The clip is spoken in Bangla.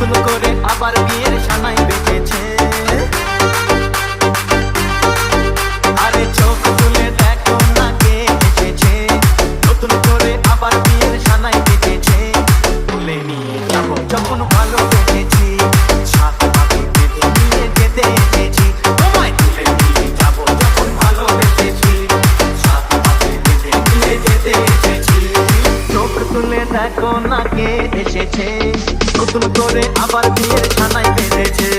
নতুন করে আবার বিয়ের সানাই বেঁধেছে। আরে চোখ তুলে দেখো না কে এসেছে, নতুন করে আবার বিয়ের সানাই বেঁধেছে। তুলে নিয়ে যাবো যখন ভালোবেসেছি, সাত পাকে বেঁধে নিয়ে যেতে এসেছি। তোমায় তুলে নিয়ে যাবো যখন ভালোবেসেছি, সাত পাকে বেঁধে নিয়ে যেতে এসেছি। চোখ তুলে দেখো না কে এসেছে, নতুন করে আবার বিয়ের সানাই বেঁধেছে।